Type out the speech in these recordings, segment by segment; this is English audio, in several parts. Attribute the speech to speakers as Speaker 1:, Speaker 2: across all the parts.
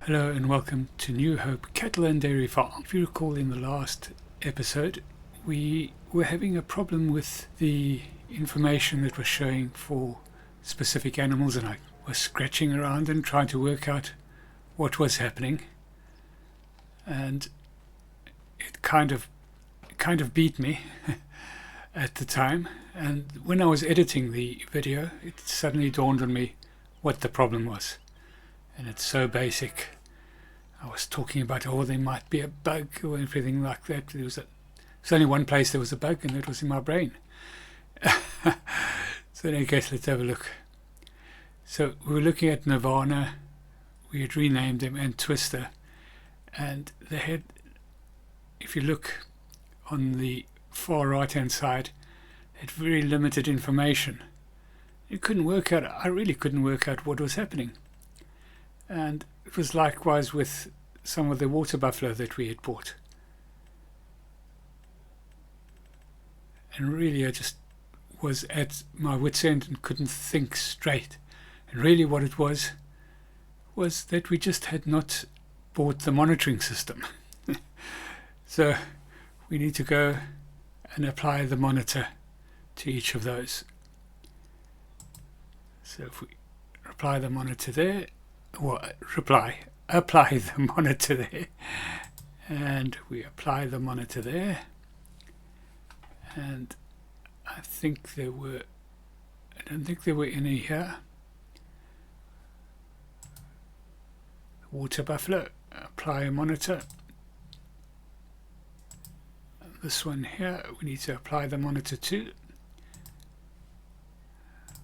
Speaker 1: Hello and welcome to New Hope Cattle and Dairy Farm. If you recall, in the last episode we were having a problem with the information that was showing for specific animals, and I was scratching around and trying to work out what was happening, and it kind of beat me at the time. And when I was editing the video, it suddenly dawned on me what the problem was. And it's so basic. I was talking about, there might be a bug or everything like that. There's only one place there was a bug, and that was in my brain. So in any case, let's have a look. So we were looking at Nirvana. We had renamed them, and Twister. And they had, if you look on the far right hand side, they had very limited information. I really couldn't work out what was happening. And it was likewise with some of the water buffalo that we had bought. And really I just was at my wit's end and couldn't think straight. And really what it was that we just had not bought the monitoring system. So we need to go and apply the monitor to each of those. So if we apply the monitor there, apply the monitor there, and we apply the monitor there, and I don't think there were any here. Water buffalo, apply a monitor. This one here we need to apply the monitor to.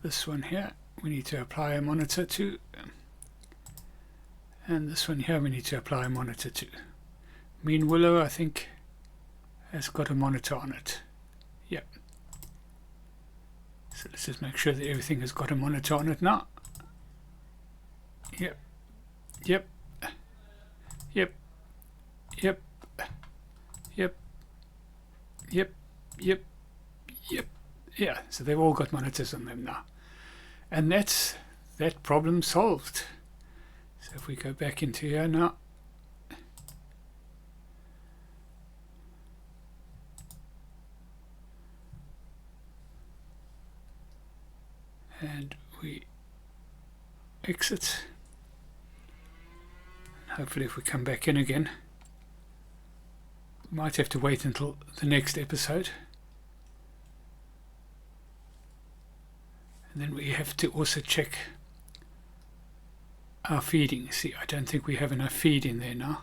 Speaker 1: This one here we need to apply a monitor to. And this one here we need to apply a monitor to. Mean willow, I think, has got a monitor on it. Yep. So let's just make sure that everything has got a monitor on it now. Yep. Yep. Yep. Yep. Yep. Yep. Yep. Yep. Yeah, so they've all got monitors on them now. And that's that problem solved. So if we go back into here now, and we exit, hopefully if we come back in again, we might have to wait until the next episode. And then we have to also check our feeding. See, I don't think we have enough feed in there now.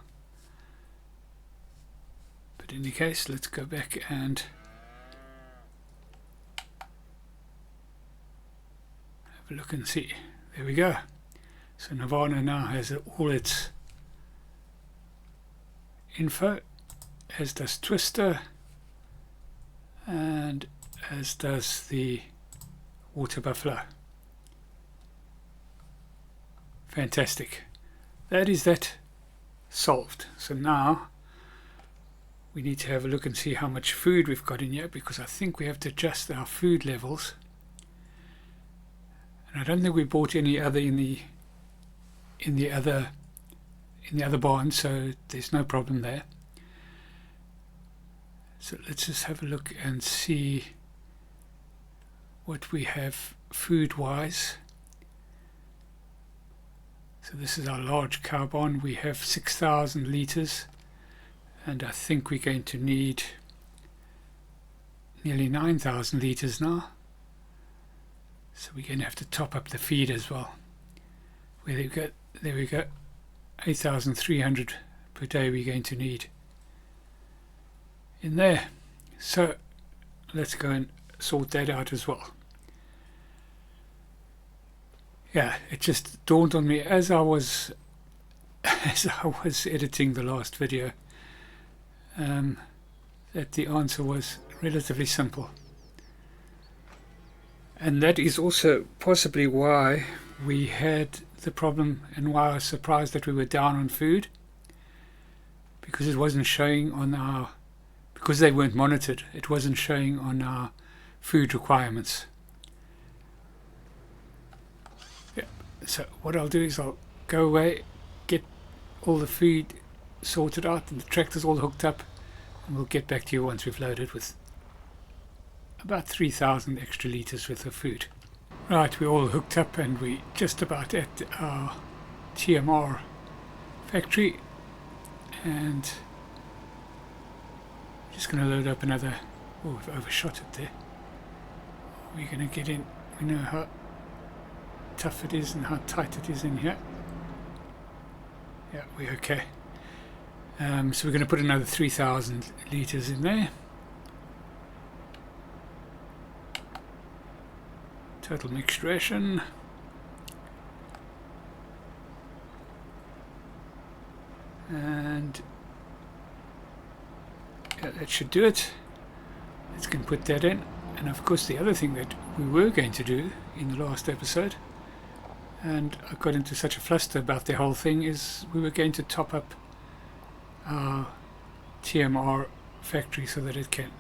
Speaker 1: But in any case, let's go back and have a look and see. There we go. So Nirvana now has all its info, as does Twister, and as does the water buffalo. Fantastic. That is that solved. So now we need to have a look and see how much food we've got in here, because I think we have to adjust our food levels. And I don't think we bought any other in the other barn, so there's no problem there. So let's just have a look and see what we have food wise. So this is our large cow barn. We have 6,000 litres, and I think we're going to need nearly 9,000 litres now. So we're going to have to top up the feed as well. There we go. 8,300 per day we're going to need in there. So let's go and sort that out as well. Yeah, it just dawned on me as I was editing the last video, that the answer was relatively simple. And that is also possibly why we had the problem, and why I was surprised that we were down on food, because it wasn't showing on because they weren't monitored, it wasn't showing on our food requirements. So what I'll do is I'll go away, get all the feed sorted out and the tractor's all hooked up, and we'll get back to you once we've loaded with about 3,000 extra litres worth of food. Right, we're all hooked up and we're just about at our TMR factory, and just going to load up another. Oh, we've overshot it there. We're going to get in. We know how tough it is and how tight it is in here. Yeah, we're okay. So we're going to put another 3,000 litres in there. Total mixturation. And yeah, that should do it. Let's go and put that in. And of course the other thing that we were going to do in the last episode, and I got into such a fluster about the whole thing, is we were going to top up our TMR factory so that it can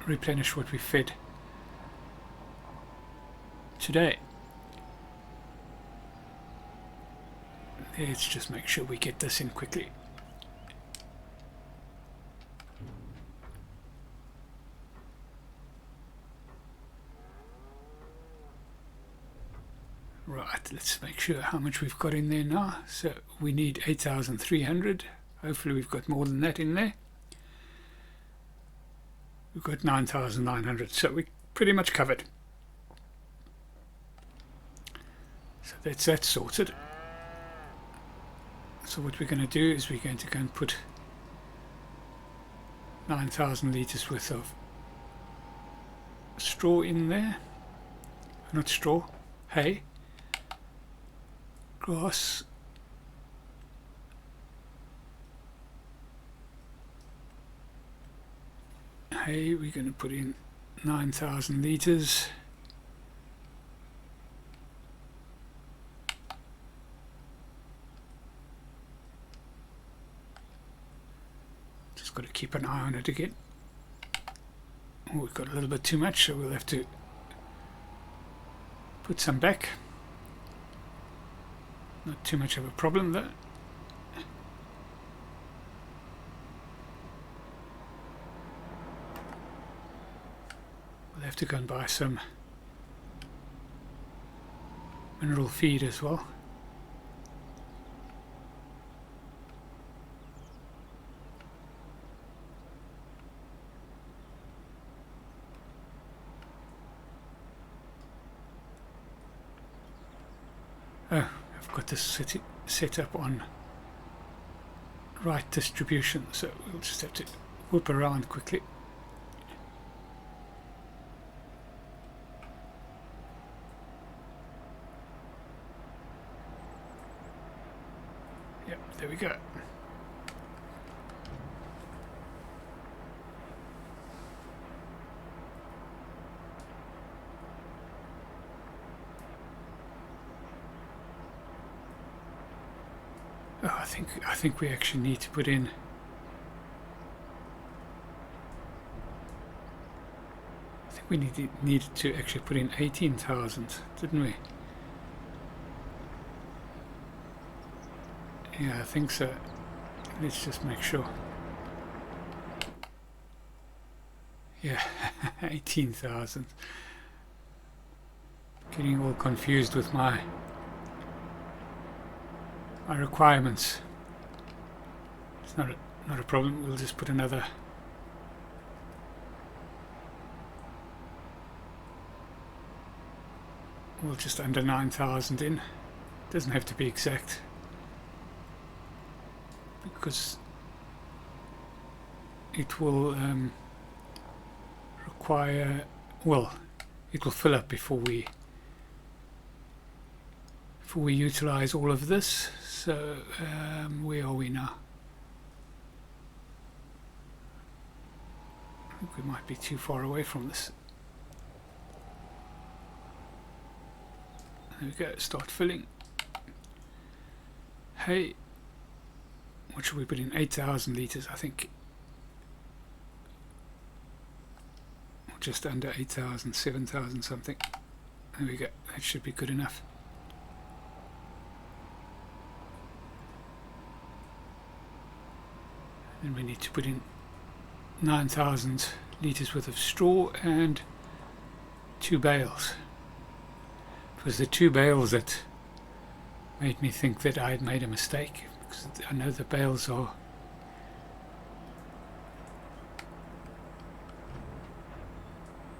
Speaker 1: replenish what we fed today. Let's just make sure we get this in quickly. Right, let's make sure how much we've got in there now. So we need 8,300. Hopefully we've got more than that in there. We've got 9,900, so we're pretty much covered. So that's that sorted. So what we're going to do is we're going to go and put 9,000 litres worth of straw in there. Not straw, hay. Grass. Hay, we're going to put in 9,000 litres. Just got to keep an eye on it again. Oh, we've got a little bit too much, so we'll have to put some back. Not too much of a problem though. We'll have to go and buy some mineral feed as well. Oh, I've got this set up on right distribution, so we'll just have to whip around quickly. Yep, there we go. Oh, I think we actually need to put in. I think we needed to actually put in 18,000, didn't we? Yeah, I think so. Let's just make sure. Yeah, 18,000. Getting all confused with my requirements. It's not a problem. We'll just put another. We'll just under 9,000 in. Doesn't have to be exact, because it will require. Well, it will fill up before we utilize all of this. So where are we now? I think we might be too far away from this. There we go, start filling. Hey, what should we put in? 8,000 litres, I think. Or just under 8,000, 7,000 something. There we go, that should be good enough. Then we need to put in 9,000 litres worth of straw and 2 bales. It was the 2 bales that made me think that I had made a mistake, because I know the bales are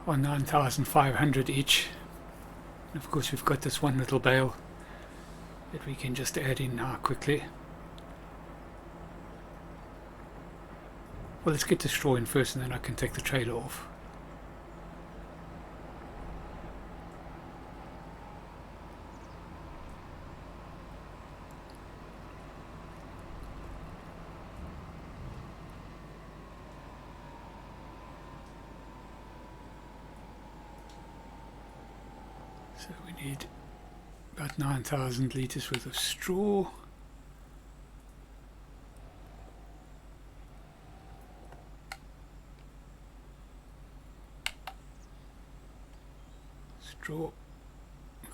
Speaker 1: on 9,500 each. And of course we've got this one little bale that we can just add in now quickly. Well, let's get the straw in first and then I can take the trailer off. So we need about 9,000 litres worth of straw. Straw,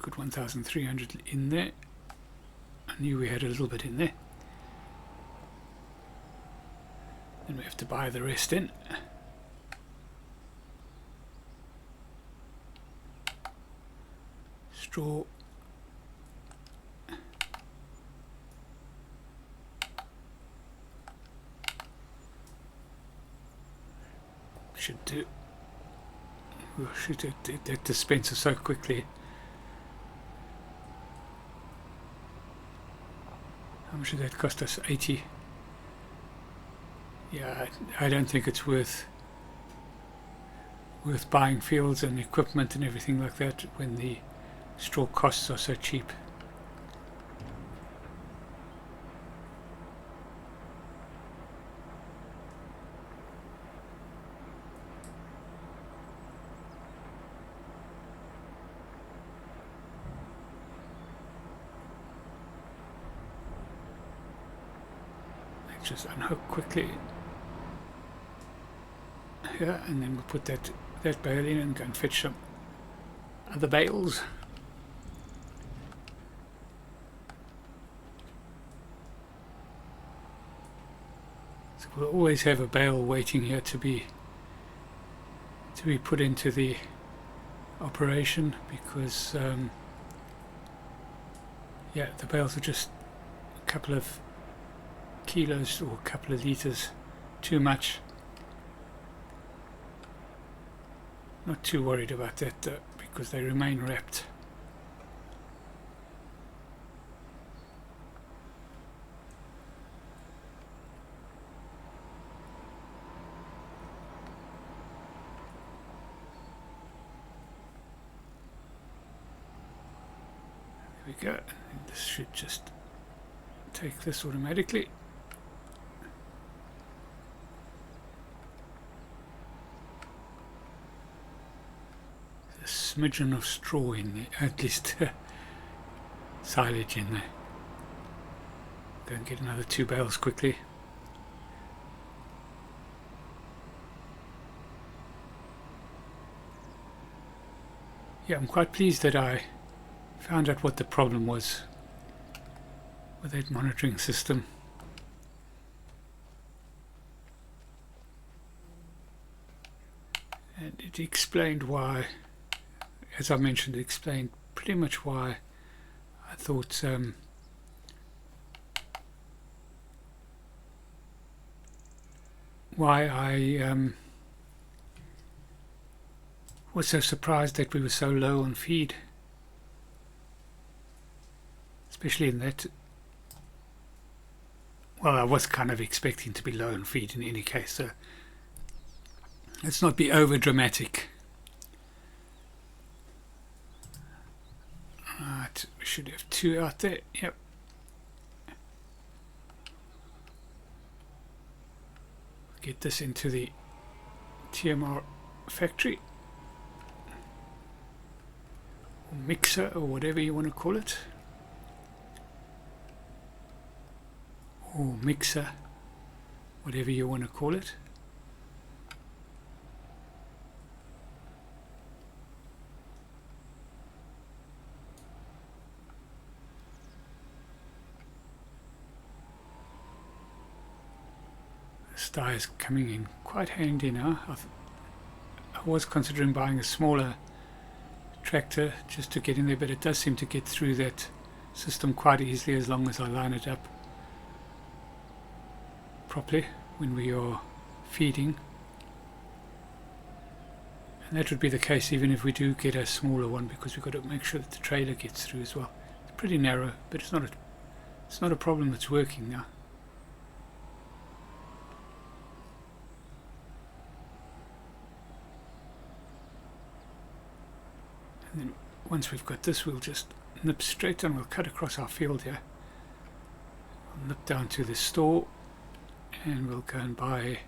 Speaker 1: good 1,300 in there. I knew we had a little bit in there. Then we have to buy the rest in. Straw. Should do. Oh, shoot, it dispenses so quickly. How much did that cost us? 80. Yeah, I don't think it's worth buying fields and equipment and everything like that when the straw costs are so cheap. Just unhook quickly here, and then we'll put that bale in and go and fetch some other bales. So we'll always have a bale waiting here to be put into the operation, because yeah, the bales are just a couple of kilos or a couple of litres too much. Not too worried about that though, because they remain wrapped. There we go. This should just take this automatically. Smidgen of straw in there, at least silage in there. Go and get another 2 bales quickly. Yeah, I'm quite pleased that I found out what the problem was with that monitoring system. And it explained why, as I mentioned, it explained pretty much why I thought why I was so surprised that we were so low on feed, especially in that. Well, I was kind of expecting to be low on feed in any case, so let's not be over dramatic. Right, we should have 2 out there. Yep. Get this into the TMR factory, or mixer, or whatever you want to call it, or mixer, whatever you want to call it. sty is coming in quite handy now. I was considering buying a smaller tractor just to get in there, but it does seem to get through that system quite easily as long as I line it up properly when we are feeding. And that would be the case even if we do get a smaller one, because we've got to make sure that the trailer gets through as well. It's pretty narrow, but it's not a problem that's working now. And then once we've got this, we'll just nip straight on. We'll cut across our field here. We'll nip down to the store and we'll go and buy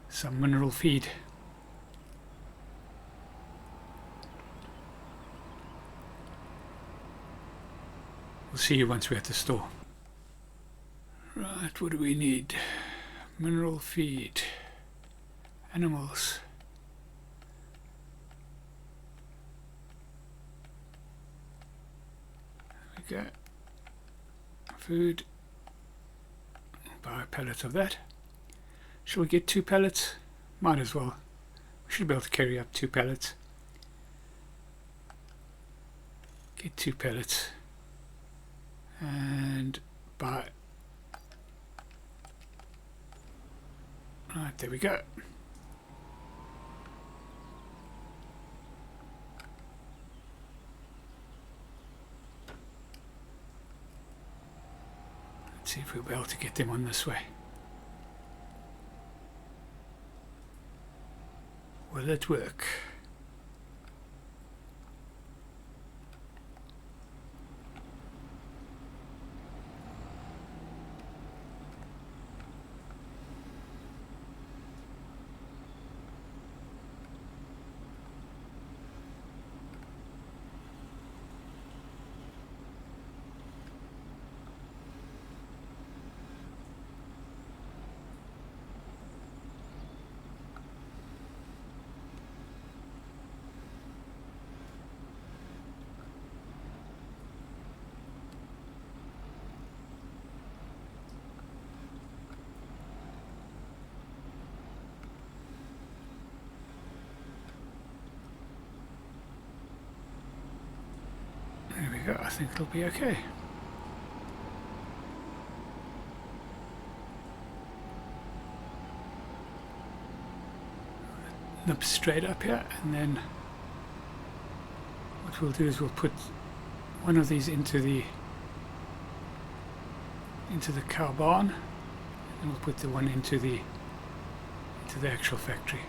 Speaker 1: some mineral feed. We'll see you once we're at the store. Right, what do we need? Mineral feed. Animals. There we go. Food. Buy a pallet of that. Shall we get 2 pallets? Might as well. We should be able to carry up 2 pallets. Get 2 pallets. And buy. Right, there we go. Let's see if we'll be able to get them on this way. Will it work? There we go, I think it'll be okay. Nip straight up here, and then what we'll do is we'll put one of these into the cow barn, and we'll put the one into the actual factory.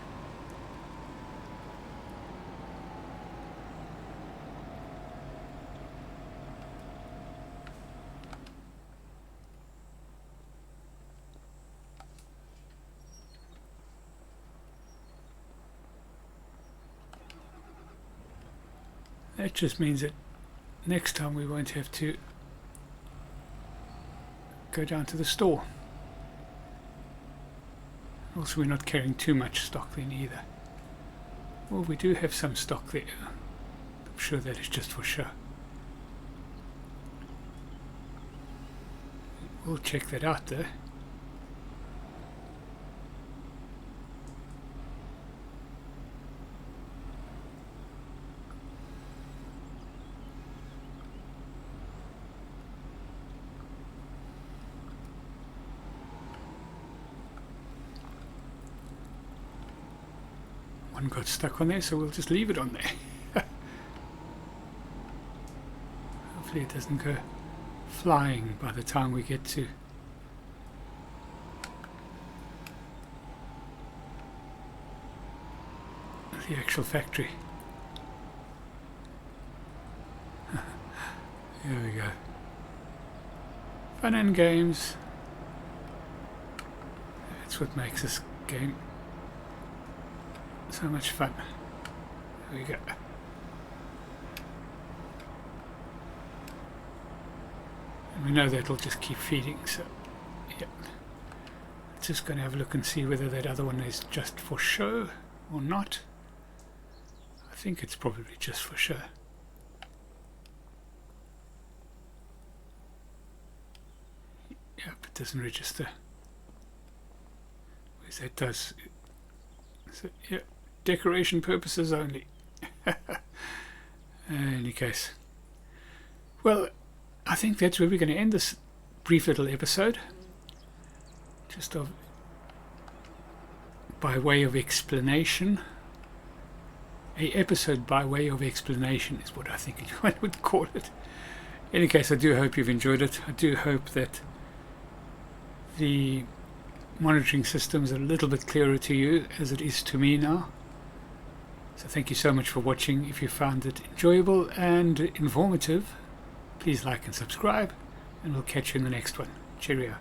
Speaker 1: That just means that next time we won't have to go down to the store. Also, we're not carrying too much stock then either. Well, we do have some stock there. I'm sure that is just for show. We'll check that out though. One got stuck on there, so we'll just leave it on there. Hopefully it doesn't go flying by the time we get to the actual factory. Here we go. Fun and games. That's what makes this game so much fun. There we go. And we know that it'll just keep feeding, so yeah. Just going to have a look and see whether that other one is just for show or not. I think it's probably just for show. Yep, it doesn't register. because that does. So, yeah, decoration purposes only. In any case, well, I think that's where we're going to end this brief little episode. Just by way of explanation. A episode by way of explanation is what I think one would call it. In any case, I do hope you've enjoyed it. I do hope that the monitoring system is a little bit clearer to you as it is to me now. So thank you so much for watching. If you found it enjoyable and informative, please like and subscribe, and we'll catch you in the next one. Cheerio.